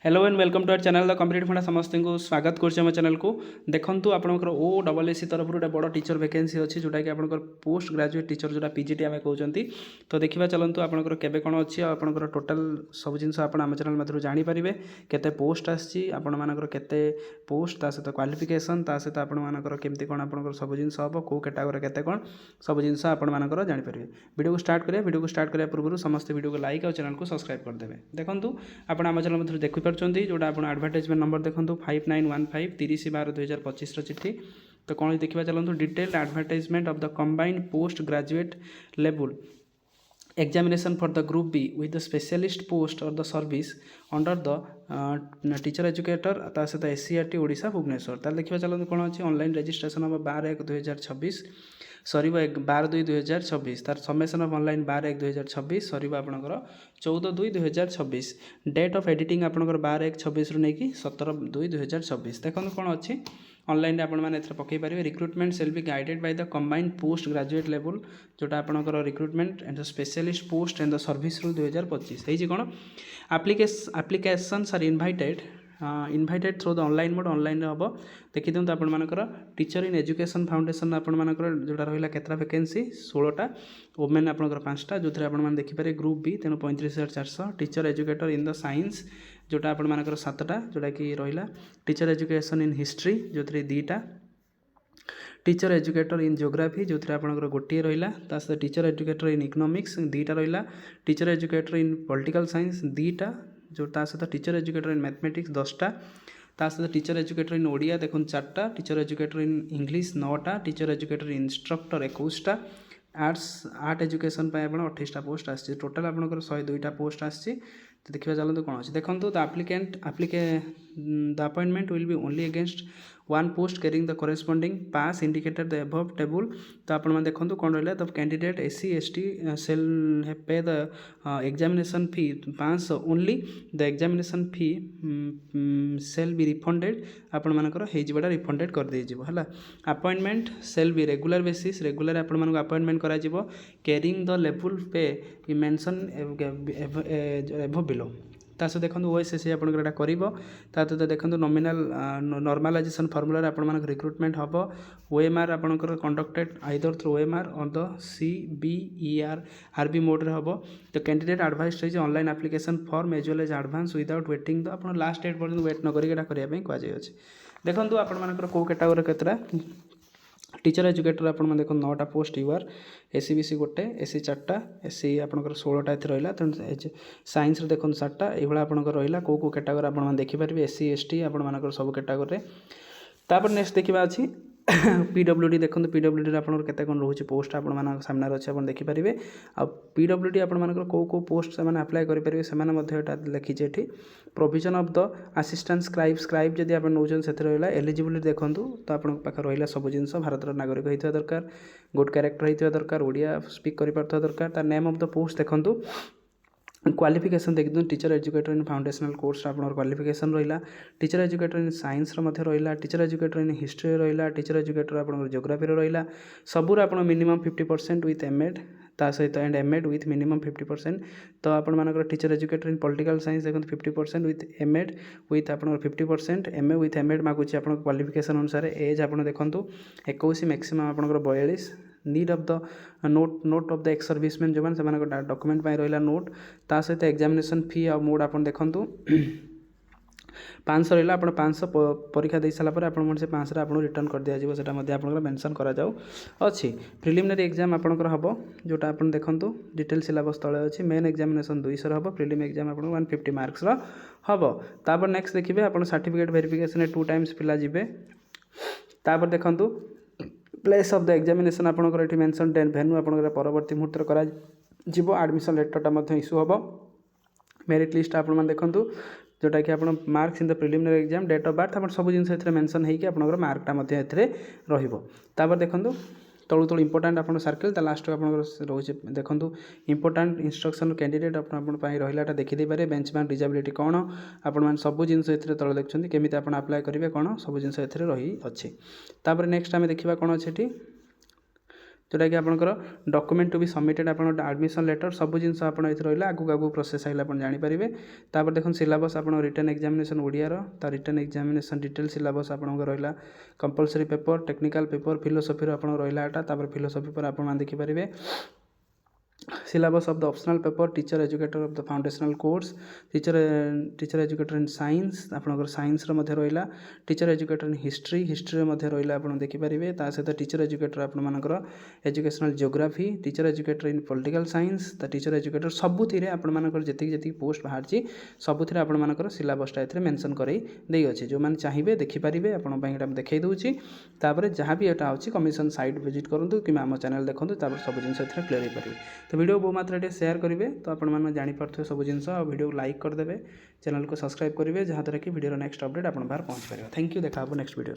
Hello and welcome to our channel the competitive funda समस्त को स्वागत कर चैनल को देखो आपंकर ओ डबल एस तरफ गोटे बड़ टीचर वैकेंसी अच्छी जोटा कि आपंकर पोस्ट ग्रेजुएट टीचर जोटा पीजीटी आम कहते तो देखा चलतु आपंकर केबे कौन अच्छी आपंकर टोटाल सब जिन आम चैनल मध्य जानीपारे केते पोस्ट आसर केते पोस्ट ता सहित क्वालिफिकेशन ता सहित आपर केमती कौन आप सब जिन हम कौ कैटागोरी केते कौन सब जिन आपर जानीपारे वीडियो को स्टार्ट करा पूर्व समस्त वीडियो को लाइक और चैनल को सब्सक्राइब करदे देखो आप आम चैनल मध्य देखी जोटा आप एडवर्टाइजमेंट नंबर देखो 5915 30/12/2025 चिट्ठी तो कौन देखा चलते detailed advertisement of the combined post graduate level examination for the group B with the specialist post or the service under the teacher educator ता सहित SCRT ओडिशा भुवनेश्वर तार देखा चलते कौन अच्छी ऑनलाइन रजिस्ट्रेशन हम 12/1/2026 सर 12/2/2026 तार सबमिशन ऑफ ऑनलाइन 12/1/2026 सर आपंकर 14/2/2026 डेट ऑफ एडिटिंग आपंकर 12/1/26 रू नहीं 17/2/2026 देखो कौन अच्छी ऑनलाइन आपने पकई पारे recruitment cell be guided by the combined post graduate level जोटा आपंकर recruitment and the specialist post and the service रू 2025 है कौन applications are invited through the online mode online हम देखी दिखाँ आपर टीचर इन एजुकेशन फाउंडेशन आपर जोटा रहा केतटा वैकेंसी 16टा वोमेन आपर 5टा जो थे आप देखिपारे ग्रुप बी तेणु 35,400 teacher educator in the science जोटा आपर 7टा जोटा कि रहा टीचर एजुकेशन इन हिस्ट्री जो थे 2टा टीचर एजुकेटर इन जियोग्राफी जो थे आपंकर गोटे रहा सहित टीचर एजुकेटर इन इकोनॉमिक्स 2टा रहा teacher educator in political science 2टा जो सहित टीचर एजुकेटर इन मैथमेटिक्स 10टा सहित टीचर एजुकेटर इन ओडिया देखो 4टा टीचर एजुकेटर इन इंग्लिश 9टा टीचर एजुकेटर इंस्ट्रक्टर 21टा आर्ट एजुकेशन आप 28टा पोस्ट आसी टोटाल आपंकर 102टा पोस्ट आसी तो देखा चलते कौन अच्छी देखो the appointment will be only against one post carrying the corresponding pass indicated the above table तो आप देखो कौन रहा the candidate SC ST shall pay the examination fee 500 only the examination fee shall be refunded आपर होटा refunded कर दीजिए है appointment shall be regular basis regular आपण अपॉइंटमेंट करा carrying the level pay mention above below तासह देखो OSSC आपड़ा कर देखो नॉमिनल नॉर्मलाइजेशन फॉर्मूला आप रिक्रुटमेंट हम ओएमआर आपंकर conducted either through OMR or the CBER RB mode रे हम तो कैंडिडेट एडवाइस रही online application form as well as advance without waiting तो आप लास्ट डेट पर्यटन वेट न करने कहु देखो आपर कौ कैटागोरी केतटा टीचर एजुकेटर आप देखो 9टा पोस्ट यूआर SCBC गोटे SC 4टा SC आपंकर 16टा रहा तेणु साइंस देखो 7टा ये आपंकर रहा कौ कौ कैटागोरी आप देखिपारे SC ST आपर सब कैटागोरी तापर नेक्स्ट देखा अच्छी PWD देखो PWD आपंकर केते कौन रोचे पोस्ट आप सामने अच्छे आप देखिपारे आ PWD आपंकर कौ कौ पोस्ट से अप्लाई करेंगे से लिखी ये provision of the assistant scribe जदि आप नौन से रहा एलिजिबिलिटी देखूँ तो आप रहा सब जिन भारत नागरिक होता दरकार गुड कैरेक्टर होता दरकार ओडिया स्पीक कर दरकार तार नेम ऑफ द पोस्ट देखूँ क्वालिफिकेशन देखिए टीचर एजुकेटर इन फाउंडेशनल कोर्स आप क्वालिफिकेशन रहा टीचर एजुकेटर इन साइंस रहा टीचर एजुकेटर इन हिस्ट्री रहा टीचर एजुकेटर आप जियोग्राफी रहा सबूर आप मिनिमम 50% विथ एमएड ता सहित एंड एमएड विथ मिनिमम 50% तो आपर teacher educator in political science देखो 50% विथ एमएड विथ आप 50% एमए विथ एमएड मागुची आप क्वालिफिकेशन अनुसार एज आप देखूँ 21 मैक्सिमम आप 42 need of the note of the ex serviceman जो मैंने डॉक्यूमेंट रहा नोट ता सहित एग्जामिनेशन फी आ मोड आप देखूँ 500 रहा आप 500 परीक्षा दे सारापर आप 500 आपको रिटर्न कर दिया से आप मेंशन अच्छी प्रिलिमिनरी एग्जाम आपंकर हम जोटा आप देखूँ डिटेल सिलेबस तले अच्छी मेन एग्जामिनेशन 200 हम प्रिलिम एग्जाम आप 150 मार्क्स हम तापर नेक्स्ट देखिए आप सर्टिफिकेट वेरिफिकेशन 2 टाइम्स पिला जीवे तापर देखूँ प्लेस ऑफ द एग्जामिनेशन आपंकर ये मेंशन भेन्यू आपंकर परवर्ती मुहूर्त कर एडमिशन लेटरटा इश्यू हम मेरिट लिस्ट आप देखूँ जोटा कि आप marks in the preliminary exam date of birth आप सब जिन मेंशन होकर आप मार्कटा रहा देखूँ तलु तलु इंपोर्टाट आप सर्किल लास्ट आप रोचे देखूँ इंपोर्टाट इंस्ट्रक्शन कैंडिडेट रहा देखीदे पारे बेंचमार्क डिजेबिलिटी कौन आप सब जिन तले देखते केमी आप अप्लाई करेंगे कौन सब जिन रही अच्छी तापर नेक्स्ट आम देखा कौन अच्छे जोटा कि आपंकर डॉक्यूमेंट टू बी सबमिटेड आप एडमिशन लेटर सब जिन आप रहा आगू आगू प्रोसेस आइले आप जानीपारे। तापर देखो सिलेबस आप रिटन एग्जामिनेशन ओडियार रिटन एग्जामिनेशन डिटेल सिलेबस आप रहा compulsory paper technical paper philosophy आप रहा फिलोसफी पर आप देखिपारे syllabus of the optional paper teacher educator of the foundational course teacher educator in science आपनकर साइंस रो मध्ये रहिला टीचर एजुकेटर इन हिस्ट्री रो मध्ये रहिला आपण देखि परिबे ता सहित टीचर एजुकेटर आपण मानकर educational geography teacher educator in political science ता टीचर एजुकेटर सबुथिरे आपण मानकर जति पोस्ट बाहरची सबुथिरे आपण मानकर सिलेबसटा एथरे मेंशन करै देई अछि जो माने चाहिबे देखि परिबे आपण ପାଇଁ एटा देखै दउची तापर जहाँ भी एटा आउची कमिशन साइट विजिट करंतु कि आम चैनल देखंतु तापर सब जिंस एथरे क्लियर हो परिबे। तो वीडियो बहु मात्रा शेयर करेंगे तो आपने जापर सब जिन वीडियो लाइक करदे चैनल को सब्सक्राइब करेंगे जहाँद्वारा कि वीडियो नेक्स्ट अपडेट आप पहुँच पारे। थैंक यू देखा नेक्स्ट वीडियो।